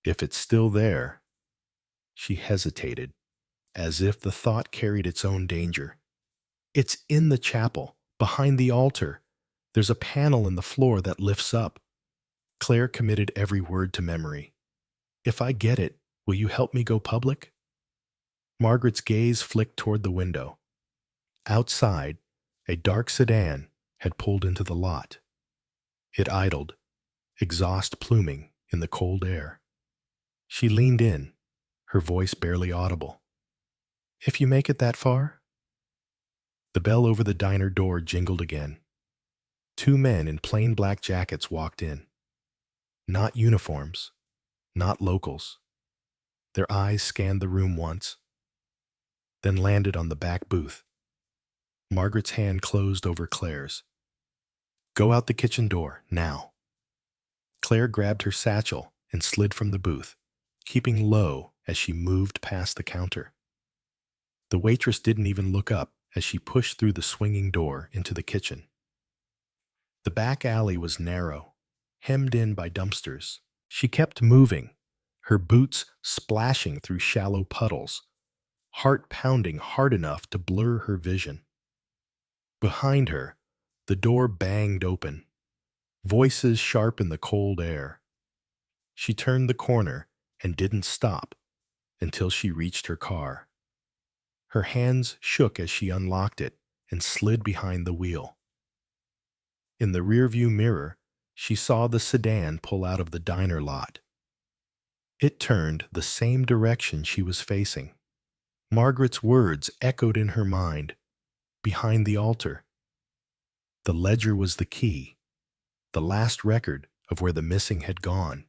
Speaker 1: If it's still there. She hesitated. as if the thought carried its own danger. It's in the chapel, behind the altar. There's a panel in the floor that lifts up. Claire committed every word to memory. If I get it, will you help me go public? Margaret's gaze flicked toward the window. Outside, a dark sedan had pulled into the lot. It idled, exhaust pluming in the cold air. She leaned in, her voice barely audible. If you make it that far? The bell over the diner door jingled again. Two men in plain black jackets walked in. Not uniforms, not locals. Their eyes scanned the room once, then landed on the back booth. Margaret's hand closed over Claire's. Go out the kitchen door, now. Claire grabbed her satchel and slid from the booth, keeping low as she moved past the counter. The waitress didn't even look up as she pushed through the swinging door into the kitchen. The back alley was narrow, hemmed in by dumpsters. She kept moving, her boots splashing through shallow puddles, heart pounding hard enough to blur her vision. Behind her, the door banged open, voices sharp in the cold air. She turned the corner and didn't stop until she reached her car. Her hands shook as she unlocked it and slid behind the wheel. In the rearview mirror, she saw the sedan pull out of the diner lot. It turned the same direction she was facing. Margaret's words echoed in her mind, behind the altar. The ledger was the key, the last record of where the missing had gone.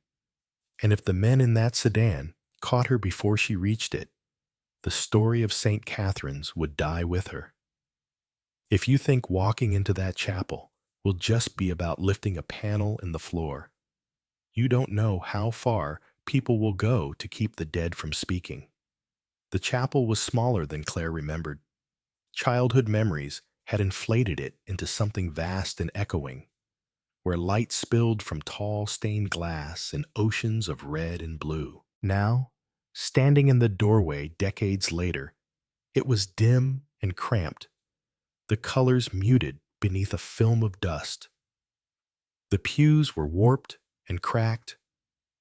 Speaker 1: And if the men in that sedan caught her before she reached it, the story of St. Catherine's would die with her. If you think walking into that chapel will just be about lifting a panel in the floor, you don't know how far people will go to keep the dead from speaking. The chapel was smaller than Claire remembered. Childhood memories had inflated it into something vast and echoing, where light spilled from tall stained glass in oceans of red and blue. Now, standing in the doorway decades later, it was dim and cramped, the colors muted beneath a film of dust. The pews were warped and cracked,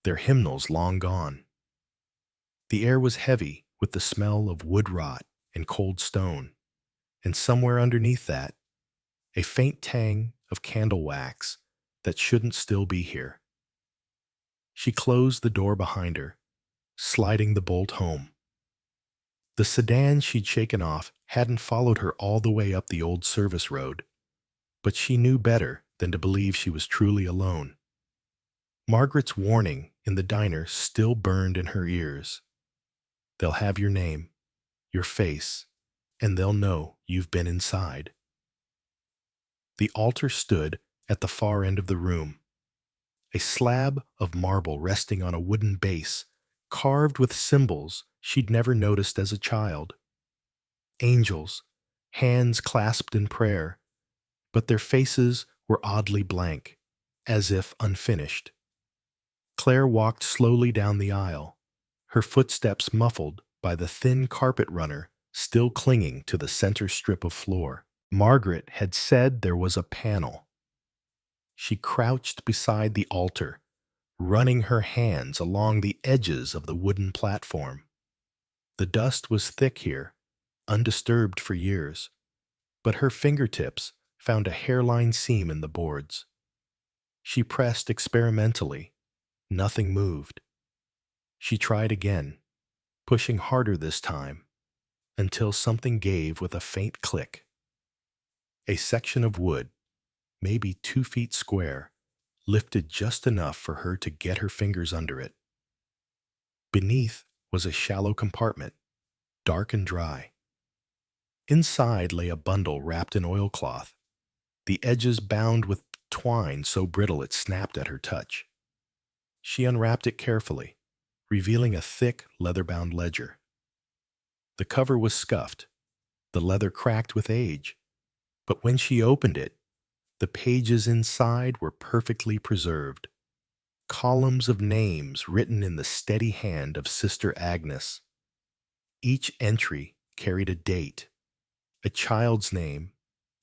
Speaker 1: their hymnals long gone. The air was heavy with the smell of wood rot and cold stone, and somewhere underneath that, a faint tang of candle wax that shouldn't still be here. She closed the door behind her, sliding the bolt home. The sedan she'd shaken off hadn't followed her all the way up the old service road, but she knew better than to believe she was truly alone. Margaret's warning in the diner still burned in her ears. They'll have your name, your face, and they'll know you've been inside. The altar stood at the far end of the room, a slab of marble resting on a wooden base carved with symbols she'd never noticed as a child. Angels, hands clasped in prayer, but their faces were oddly blank, as if unfinished. Claire walked slowly down the aisle, her footsteps muffled by the thin carpet runner still clinging to the center strip of floor. Margaret had said there was a panel. She crouched beside the altar, running her hands along the edges of the wooden platform. The dust was thick here, undisturbed for years, but her fingertips found a hairline seam in the boards. She pressed experimentally. Nothing moved. She tried again, pushing harder this time, until something gave with a faint click. A section of wood, maybe 2 feet square, lifted just enough for her to get her fingers under it. Beneath was a shallow compartment, dark and dry. Inside lay a bundle wrapped in oilcloth, the edges bound with twine so brittle it snapped at her touch. She unwrapped it carefully, revealing a thick, leather-bound ledger. The cover was scuffed, the leather cracked with age, but when she opened it, the pages inside were perfectly preserved. Columns of names written in the steady hand of Sister Agnes. Each entry carried a date, a child's name,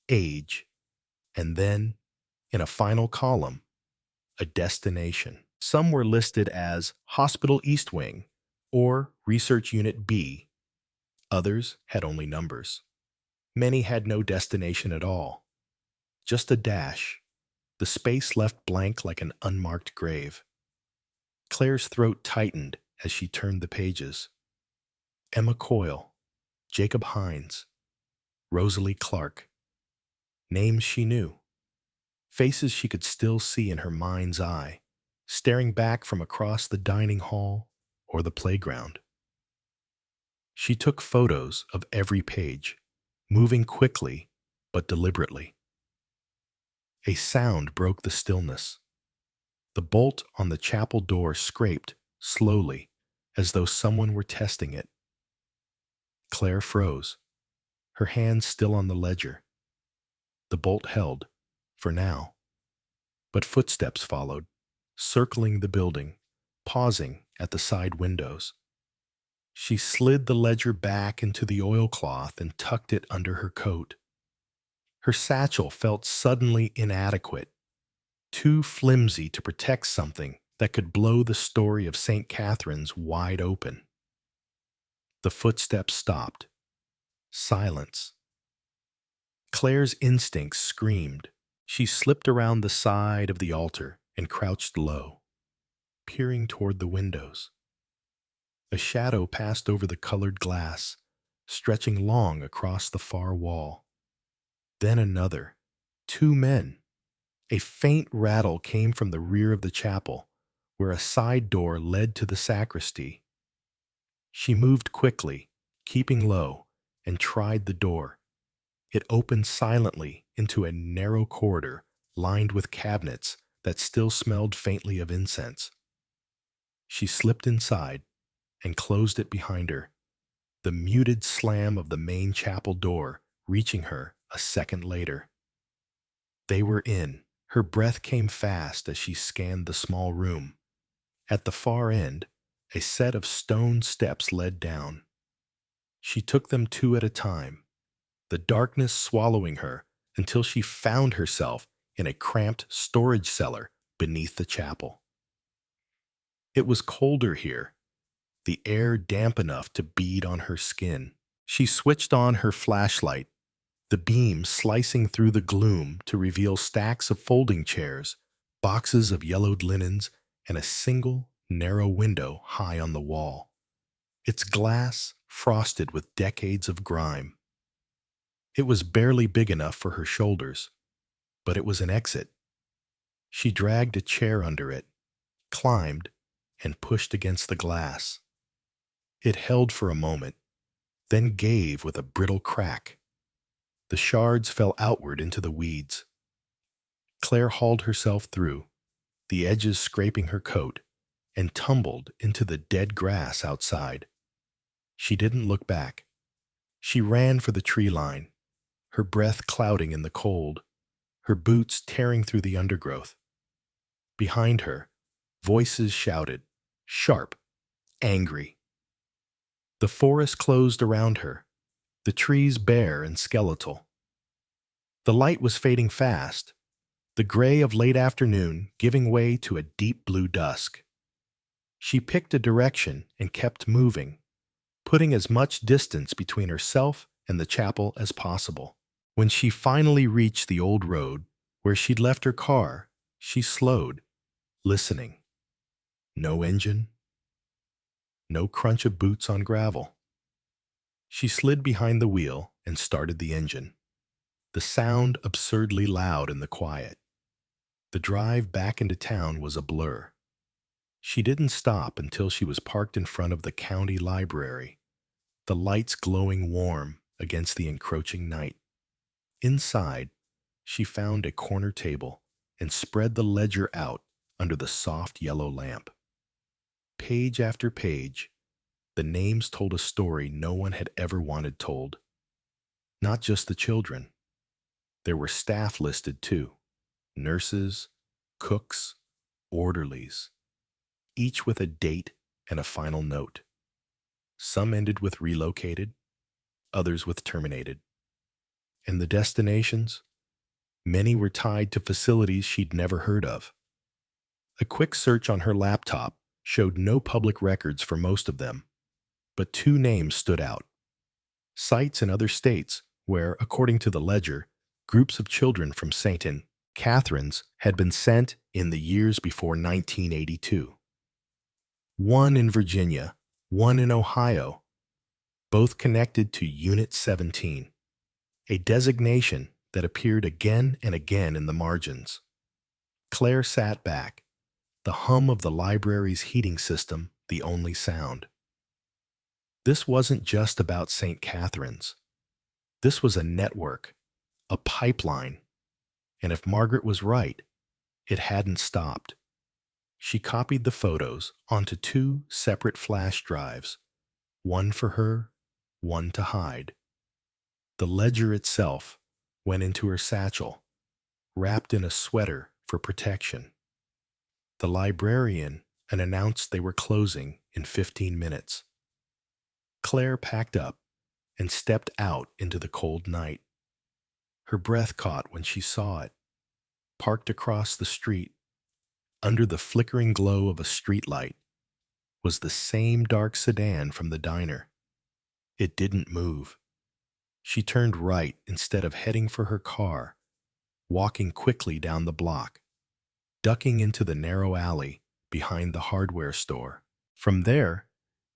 Speaker 1: age, and then, in a final column, a destination. Some were listed as Hospital East Wing or Research Unit B. Others had only numbers. Many had no destination at all, just a dash, the space left blank like an unmarked grave. Claire's throat tightened as she turned the pages. Emma Coyle, Jacob Hines, Rosalie Clark. Names she knew. Faces she could still see in her mind's eye, staring back from across the dining hall or the playground. She took photos of every page, moving quickly but deliberately. A sound broke the stillness. The bolt on the chapel door scraped slowly, as though someone were testing it. Claire froze, her hands still on the ledger. The bolt held, for now. But footsteps followed, circling the building, pausing at the side windows. She slid the ledger back into the oilcloth and tucked it under her coat. Her satchel felt suddenly inadequate, too flimsy to protect something that could blow the story of St. Catherine's wide open. The footsteps stopped. Silence. Claire's instincts screamed. She slipped around the side of the altar and crouched low, peering toward the windows. A shadow passed over the colored glass, stretching long across the far wall. Then another. 2 men. A faint rattle came from the rear of the chapel, where a side door led to the sacristy. She moved quickly, keeping low, and tried the door. It opened silently into a narrow corridor lined with cabinets that still smelled faintly of incense. She slipped inside and closed it behind her, the muted slam of the main chapel door reaching her a second later. They were in. Her breath came fast as she scanned the small room. At the far end, a set of stone steps led down. She took them 2 at a time, the darkness swallowing her until she found herself in a cramped storage cellar beneath the chapel. It was colder here, the air damp enough to bead on her skin. She switched on her flashlight, the beam slicing through the gloom to reveal stacks of folding chairs, boxes of yellowed linens, and a single, narrow window high on the wall, its glass frosted with decades of grime. It was barely big enough for her shoulders, but it was an exit. She dragged a chair under it, climbed, and pushed against the glass. It held for a moment, then gave with a brittle crack. The shards fell outward into the weeds. Claire hauled herself through, the edges scraping her coat, and tumbled into the dead grass outside. She didn't look back. She ran for the tree line, her breath clouding in the cold, her boots tearing through the undergrowth. Behind her, voices shouted, sharp, angry. The forest closed around her, the trees bare and skeletal. The light was fading fast, the gray of late afternoon giving way to a deep blue dusk. She picked a direction and kept moving, putting as much distance between herself and the chapel as possible. When she finally reached the old road where she'd left her car, she slowed, listening. No engine, no crunch of boots on gravel. She slid behind the wheel and started the engine, the sound absurdly loud in the quiet. The drive back into town was a blur. She didn't stop until she was parked in front of the county library, the lights glowing warm against the encroaching night. Inside, she found a corner table and spread the ledger out under the soft yellow lamp. Page after page, the names told a story no one had ever wanted told. Not just the children. There were staff listed too. Nurses, cooks, orderlies, each with a date and a final note. Some ended with relocated, others with terminated. And the destinations? Many were tied to facilities she'd never heard of. A quick search on her laptop showed no public records for most of them, but two names stood out. Sites in other states where, according to the ledger, groups of children from St. Catherine's had been sent in the years before 1982. One in Virginia, one in Ohio, both connected to Unit 17, a designation that appeared again and again in the margins. Claire sat back, the hum of the library's heating system the only sound. This wasn't just about St. Catherine's. This was a network, a pipeline, and if Margaret was right, it hadn't stopped. She copied the photos onto two separate flash drives, one for her, one to hide. The ledger itself went into her satchel, wrapped in a sweater for protection. The librarian announced they were closing in 15 minutes. Claire packed up and stepped out into the cold night. Her breath caught when she saw it, parked across the street, under the flickering glow of a streetlight, was the same dark sedan from the diner. It didn't move. She turned right instead of heading for her car, walking quickly down the block, ducking into the narrow alley behind the hardware store. From there,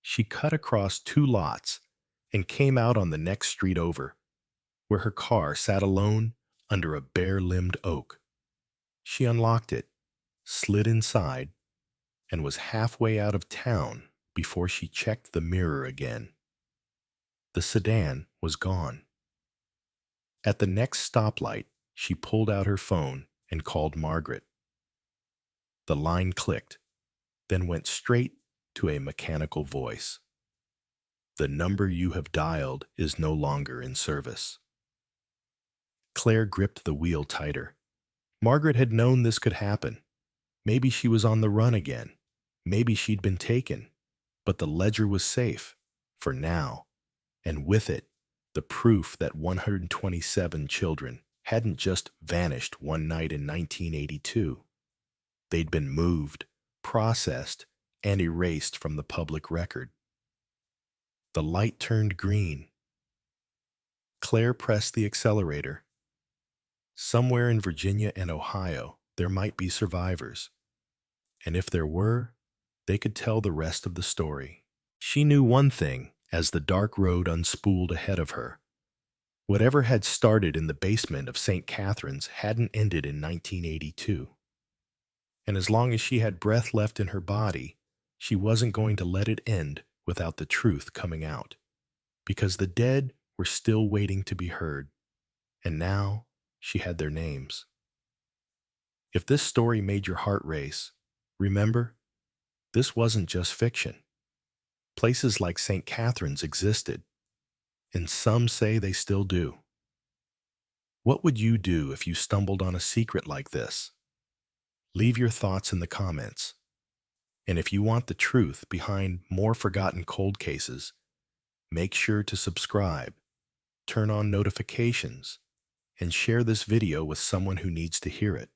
Speaker 1: she cut across two lots and came out on the next street over, where her car sat alone under a bare-limbed oak. She unlocked it, slid inside, and was halfway out of town before she checked the mirror again. The sedan was gone. At the next stoplight, she pulled out her phone and called Margaret. The line clicked, then went straight to a mechanical voice. The number you have dialed is no longer in service. Claire gripped the wheel tighter. Margaret had known this could happen. Maybe she was on the run again. Maybe she'd been taken. But the ledger was safe, for now, and with it, the proof that 127 children hadn't just vanished one night in 1982. They'd been moved, processed, and erased from the public record. The light turned green. Claire pressed the accelerator. Somewhere in Virginia and Ohio, there might be survivors. And if there were, they could tell the rest of the story. She knew one thing as the dark road unspooled ahead of her. Whatever had started in the basement of St. Catherine's hadn't ended in 1982. And as long as she had breath left in her body, she wasn't going to let it end without the truth coming out. Because the dead were still waiting to be heard. And now she had their names. If this story made your heart race, remember, this wasn't just fiction. Places like St. Catherine's existed, and some say they still do. What would you do if you stumbled on a secret like this? Leave your thoughts in the comments. And if you want the truth behind more forgotten cold cases, make sure to subscribe, turn on notifications, and share this video with someone who needs to hear it.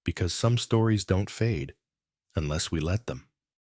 Speaker 1: Because some stories don't fade unless we let them.